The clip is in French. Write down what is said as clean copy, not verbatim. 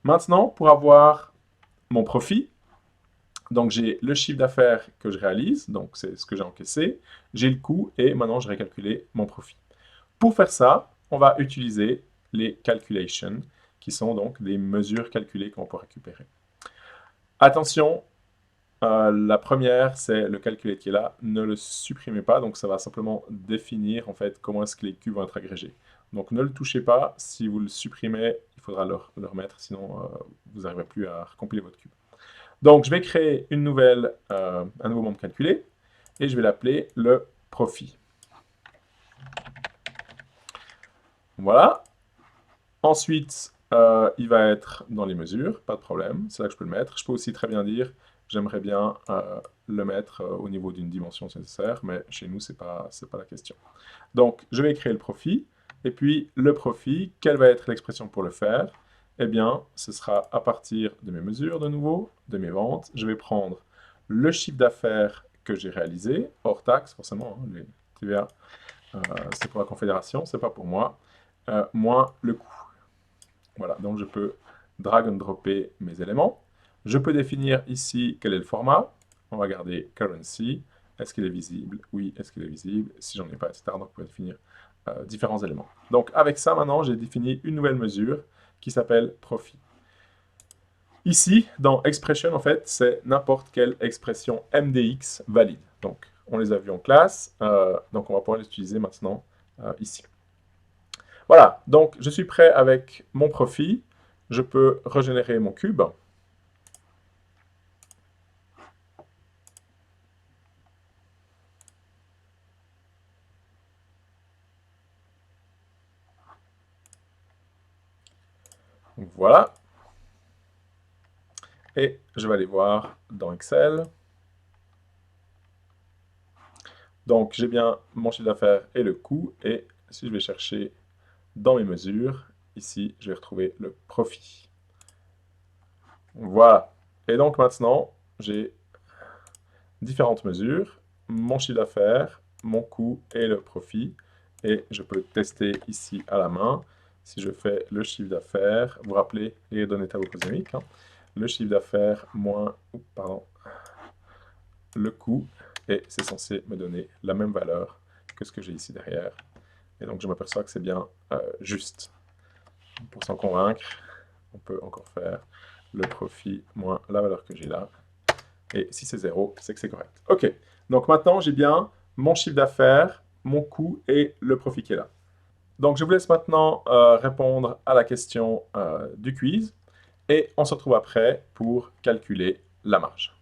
Maintenant, pour avoir mon profit, donc j'ai le chiffre d'affaires que je réalise, donc c'est ce que j'ai encaissé, j'ai le coût et maintenant je vais calculer mon profit. Pour faire ça, on va utiliser les calculations, qui sont donc des mesures calculées qu'on peut récupérer. Attention, la première, c'est le calculate qui est là. Ne le supprimez pas, donc ça va simplement définir en fait comment est-ce que les cubes vont être agrégés. Donc ne le touchez pas, si vous le supprimez, il faudra le remettre, sinon vous n'arriverez plus à recompiler votre cube. Donc je vais créer un nouveau membre calculé, et je vais l'appeler le profit. Voilà. Ensuite, il va être dans les mesures, pas de problème, c'est là que je peux le mettre. Je peux aussi très bien dire, j'aimerais bien le mettre au niveau d'une dimension si nécessaire, mais chez nous, c'est pas la question. Donc, je vais créer le profit, et puis le profit, quelle va être l'expression pour le faire? Eh bien, ce sera à partir de mes mesures de nouveau, de mes ventes. Je vais prendre le chiffre d'affaires que j'ai réalisé, hors taxe, forcément, hein, les TVA, c'est pour la Confédération, c'est pas pour moi, moins le coût. Voilà, donc je peux drag and dropper mes éléments. Je peux définir ici quel est le format. On va garder currency. Est-ce qu'il est visible? Oui, est-ce qu'il est visible? Si j'en ai pas, etc. Donc, on peut définir différents éléments. Donc, avec ça, maintenant, j'ai défini une nouvelle mesure qui s'appelle profit. Ici, dans expression, en fait, c'est n'importe quelle expression MDX valide. Donc, on les a vus en classe, donc on va pouvoir les utiliser maintenant ici. Voilà, donc je suis prêt avec mon profit. Je peux régénérer mon cube. Voilà. Et je vais aller voir dans Excel. Donc, j'ai bien mon chiffre d'affaires et le coût. Et si je vais chercher dans mes mesures, ici, je vais retrouver le profit. Voilà. Et donc maintenant, j'ai différentes mesures, mon chiffre d'affaires, mon coût et le profit. Et je peux tester ici à la main. Si je fais le chiffre d'affaires, vous vous rappelez les données tableau-cosmiques, hein, le chiffre d'affaires moins, le coût, et c'est censé me donner la même valeur que ce que j'ai ici derrière. Et donc je m'aperçois que c'est bien juste. Pour s'en convaincre, on peut encore faire le profit moins la valeur que j'ai là. Et si c'est 0, c'est que c'est correct. OK, donc maintenant j'ai bien mon chiffre d'affaires, mon coût et le profit qui est là. Donc je vous laisse maintenant répondre à la question du quiz et on se retrouve après pour calculer la marge.